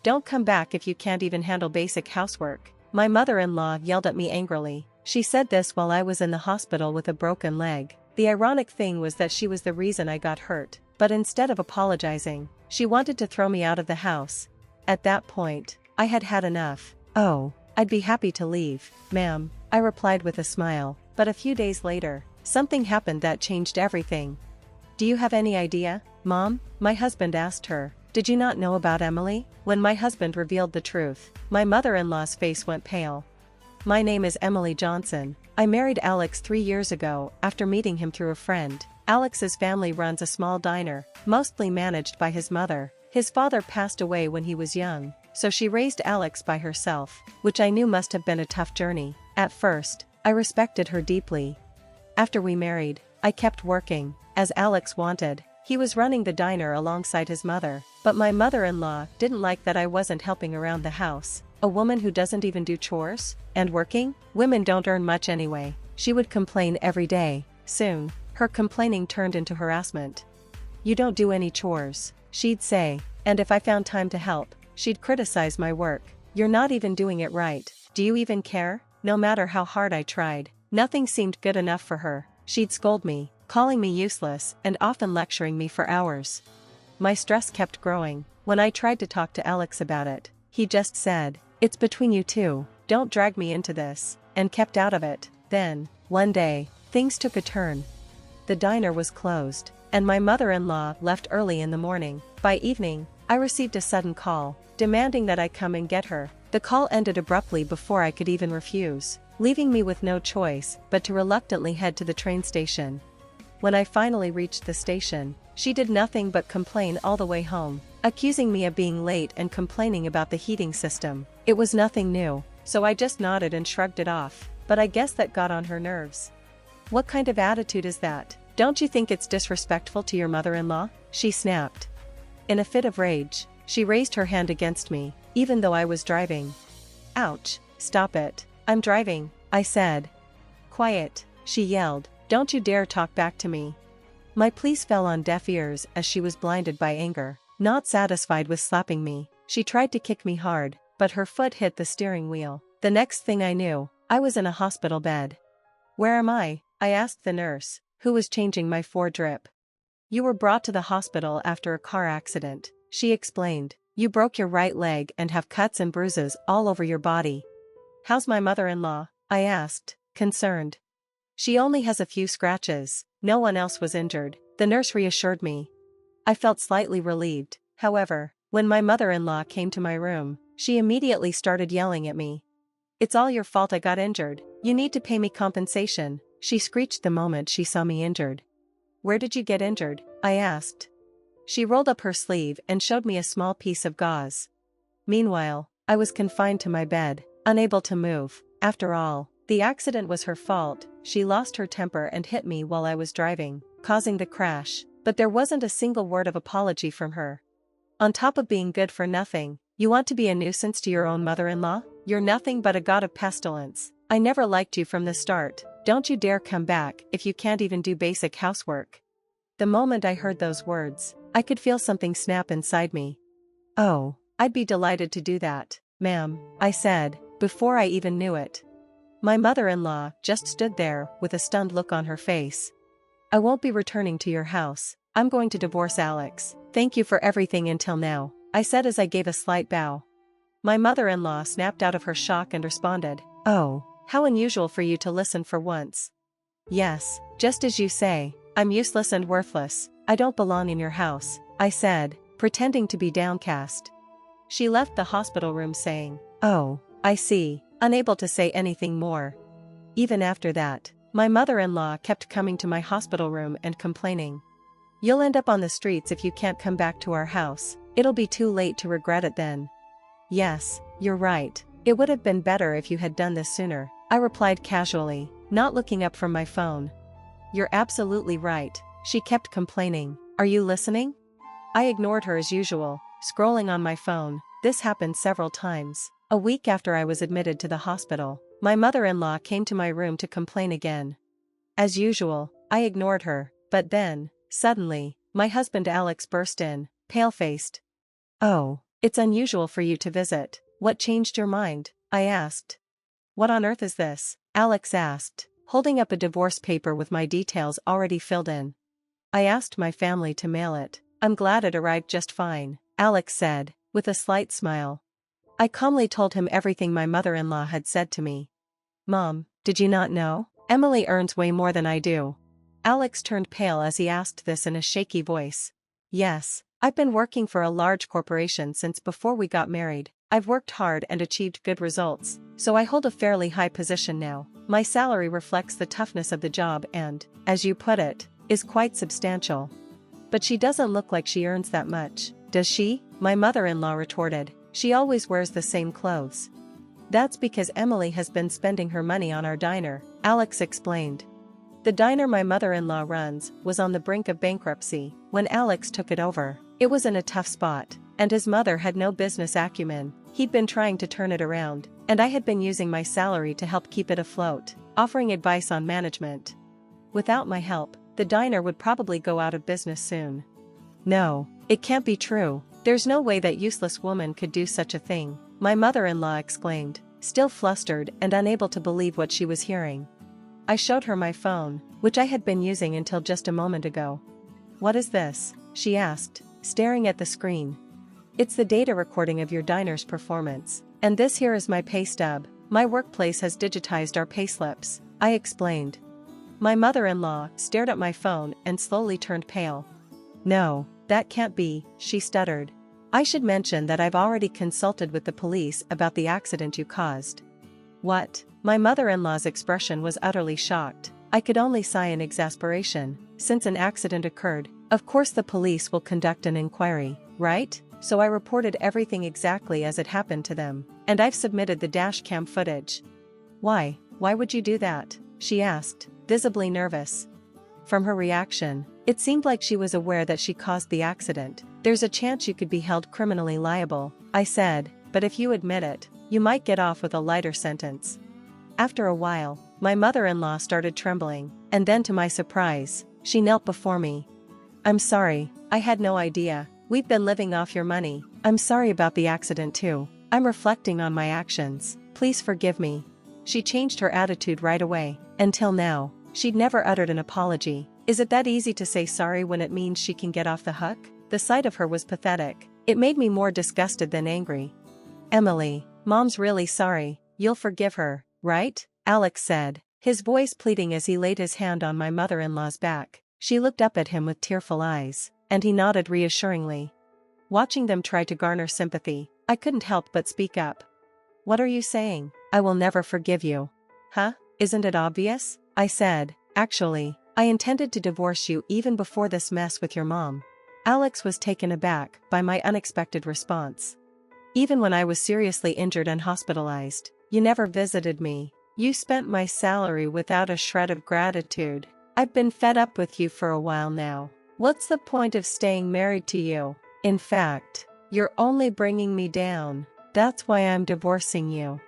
Don't come back if you can't even handle basic housework. My mother-in-law yelled at me angrily. She said this while I was in the hospital with a broken leg. The ironic thing was that she was the reason I got hurt, but instead of apologizing, she wanted to throw me out of the house. At that point, I had had enough. "Oh, I'd be happy to leave, ma'am," I replied with a smile. But a few days later, something happened that changed everything. "Do you have any idea, Mom?" my husband asked her. "Did you not know about Emily?" When my husband revealed the truth, my mother-in-law's face went pale. "My name is Emily Johnson. I married Alex 3 years ago after meeting him through a friend. Alex's family runs a small diner, mostly managed by his mother. His father passed away when he was young, so she raised Alex by herself, which I knew must have been a tough journey. At first, I respected her deeply. After we married, I kept working, as Alex wanted. He was running the diner alongside his mother, but my mother-in-law didn't like that I wasn't helping around the house. A woman who doesn't even do chores? And working? Women don't earn much anyway. She would complain every day. Soon, her complaining turned into harassment. "You don't do any chores," she'd say, and if I found time to help, she'd criticize my work. "You're not even doing it right. Do you even care?" No matter how hard I tried, nothing seemed good enough for her. She'd scold me, calling me useless and often lecturing me for hours. My stress kept growing. When I tried to talk to Alex about it, he just said, "It's between you two, don't drag me into this," and kept out of it. Then, one day, things took a turn. The diner was closed, and my mother-in-law left early in the morning. By evening, I received a sudden call, demanding that I come and get her. The call ended abruptly before I could even refuse, leaving me with no choice but to reluctantly head to the train station. When I finally reached the station, she did nothing but complain all the way home, accusing me of being late and complaining about the heating system. It was nothing new, so I just nodded and shrugged it off, but I guess that got on her nerves. "What kind of attitude is that? Don't you think it's disrespectful to your mother-in-law?" she snapped. In a fit of rage, she raised her hand against me, even though I was driving. "Ouch, stop it. I'm driving," I said. "Quiet," she yelled. "Don't you dare talk back to me." My pleas fell on deaf ears as she was blinded by anger. Not satisfied with slapping me, she tried to kick me hard, but her foot hit the steering wheel. The next thing I knew, I was in a hospital bed. "Where am I?" I asked the nurse, who was changing my drip. "You were brought to the hospital after a car accident," she explained. "You broke your right leg and have cuts and bruises all over your body." "How's my mother-in-law?" I asked, concerned. "She only has a few scratches. No one else was injured," the nurse reassured me. I felt slightly relieved. However, when my mother-in-law came to my room, she immediately started yelling at me. "It's all your fault I got injured. You need to pay me compensation," she screeched the moment she saw me injured. "Where did you get injured?" I asked. She rolled up her sleeve and showed me a small piece of gauze. Meanwhile, I was confined to my bed, unable to move. After all, the accident was her fault. She lost her temper and hit me while I was driving, causing the crash, but there wasn't a single word of apology from her. On top of being good for nothing, you want to be a nuisance to your own mother-in-law? You're nothing but a god of pestilence. I never liked you from the start. Don't you dare come back if you can't even do basic housework. The moment I heard those words, I could feel something snap inside me. "Oh, I'd be delighted to do that, ma'am," I said, before I even knew it. My mother-in-law just stood there with a stunned look on her face. "I won't be returning to your house. I'm going to divorce Alex. Thank you for everything until now," I said as I gave a slight bow. My mother-in-law snapped out of her shock and responded, "Oh, how unusual for you to listen for once. Yes, just as you say, I'm useless and worthless. I don't belong in your house," I said, pretending to be downcast. She left the hospital room saying, "Oh, I see," unable to say anything more. Even after that, my mother-in-law kept coming to my hospital room and complaining. "You'll end up on the streets if you can't come back to our house. It'll be too late to regret it then." "Yes, you're right. It would have been better if you had done this sooner," I replied casually, not looking up from my phone. "You're absolutely right," she kept complaining. "Are you listening?" I ignored her as usual, scrolling on my phone. This happened several times. A week after I was admitted to the hospital, my mother-in-law came to my room to complain again. As usual, I ignored her, but then, suddenly, my husband Alex burst in, pale-faced. "Oh, It's unusual for you to visit. What changed your mind? I asked. What on earth is this? Alex asked, holding up a divorce paper with my details already filled in. I asked my family to mail it. I'm glad it arrived just fine, Alex said, with a slight smile. I calmly told him everything my mother-in-law had said to me. Mom, did you not know? Emily earns way more than I do. Alex turned pale as he asked this in a shaky voice. Yes, I've been working for a large corporation since before we got married. I've worked hard and achieved good results, so I hold a fairly high position now. My salary reflects the toughness of the job and, as you put it, is quite substantial. But she doesn't look like she earns that much, does she? My mother-in-law retorted. She always wears the same clothes. That's because Emily has been spending her money on our diner, Alex explained. The diner my mother-in-law runs was on the brink of bankruptcy when Alex took it over. It was in a tough spot, and his mother had no business acumen. He'd been trying to turn it around, and I had been using my salary to help keep it afloat, offering advice on management. Without my help, the diner would probably go out of business soon. No, it can't be true. There's no way that useless woman could do such a thing, my mother-in-law exclaimed, still flustered and unable to believe what she was hearing. I showed her my phone, which I had been using until just a moment ago. What is this? She asked, staring at the screen. It's the data recording of your diner's performance. And this here is my pay stub. My workplace has digitized our payslips, I explained. My mother-in-law stared at my phone and slowly turned pale. No, that can't be, she stuttered. I should mention that I've already consulted with the police about the accident you caused. What? My mother-in-law's expression was utterly shocked. I could only sigh in exasperation. Since an accident occurred, of course the police will conduct an inquiry, right? So I reported everything exactly as it happened to them, and I've submitted the dash cam footage. Why? Why would you do that? She asked, visibly nervous. From her reaction, it seemed like she was aware that she caused the accident. There's a chance you could be held criminally liable, I said, but if you admit it, you might get off with a lighter sentence. After a while, my mother-in-law started trembling, and then to my surprise, she knelt before me. I'm sorry, I had no idea. We've been living off your money. I'm sorry about the accident too. I'm reflecting on my actions. Please forgive me. She changed her attitude right away. Until now, she'd never uttered an apology. Is it that easy to say sorry when it means she can get off the hook? The sight of her was pathetic. It made me more disgusted than angry. Emily, Mom's really sorry. You'll forgive her, right? Alex said, his voice pleading as he laid his hand on my mother-in-law's back. She looked up at him with tearful eyes, and he nodded reassuringly. Watching them try to garner sympathy, I couldn't help but speak up. What are you saying? I will never forgive you. Huh? Isn't it obvious? I said, actually, I intended to divorce you even before this mess with your mom. Alex was taken aback by my unexpected response. Even when I was seriously injured and hospitalized, you never visited me. You spent my salary without a shred of gratitude. I've been fed up with you for a while now. What's the point of staying married to you? In fact, you're only bringing me down. That's why I'm divorcing you.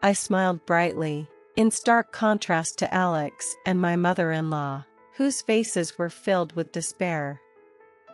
I smiled brightly, in stark contrast to Alex and my mother-in-law, whose faces were filled with despair.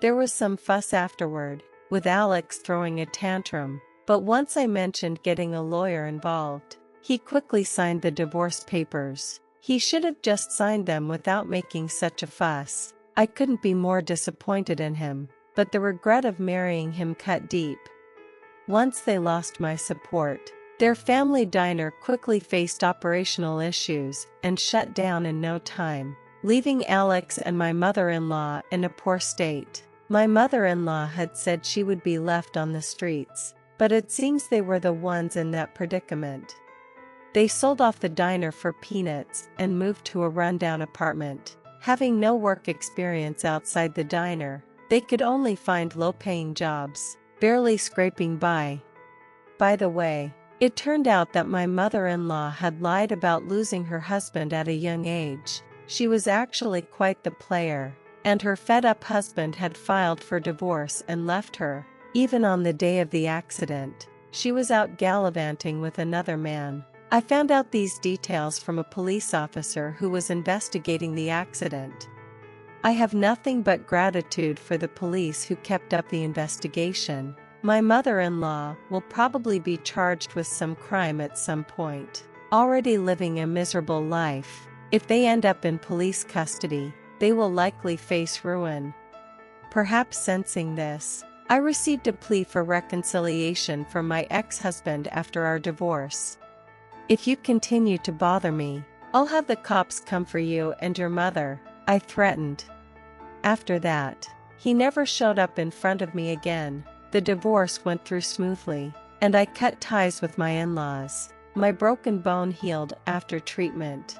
There was some fuss afterward, with Alex throwing a tantrum, but once I mentioned getting a lawyer involved, he quickly signed the divorce papers. He should have just signed them without making such a fuss. I couldn't be more disappointed in him, but the regret of marrying him cut deep. Once they lost my support, their family diner quickly faced operational issues and shut down in no time, leaving Alex and my mother-in-law in a poor state. My mother-in-law had said she would be left on the streets, but it seems they were the ones in that predicament. They sold off the diner for peanuts and moved to a rundown apartment. Having no work experience outside the diner, they could only find low-paying jobs, barely scraping by. By the way, it turned out that my mother-in-law had lied about losing her husband at a young age. She was actually quite the player, and her fed-up husband had filed for divorce and left her. Even on the day of the accident, she was out gallivanting with another man. I found out these details from a police officer who was investigating the accident. I have nothing but gratitude for the police who kept up the investigation. My mother-in-law will probably be charged with some crime at some point. Already living a miserable life, if they end up in police custody, they will likely face ruin. Perhaps sensing this, I received a plea for reconciliation from my ex-husband after our divorce. If you continue to bother me, I'll have the cops come for you and your mother, I threatened. After that, he never showed up in front of me again. The divorce went through smoothly, and I cut ties with my in-laws. My broken bone healed after treatment.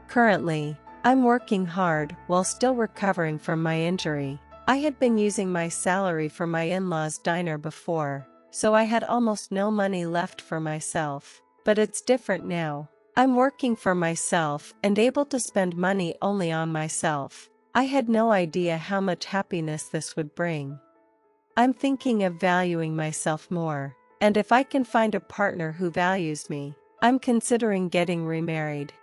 Currently, I'm working hard while still recovering from my injury. I had been using my salary for my in-laws' diner before, so I had almost no money left for myself. But it's different now. I'm working for myself and able to spend money only on myself. I had no idea how much happiness this would bring. I'm thinking of valuing myself more, and if I can find a partner who values me, I'm considering getting remarried.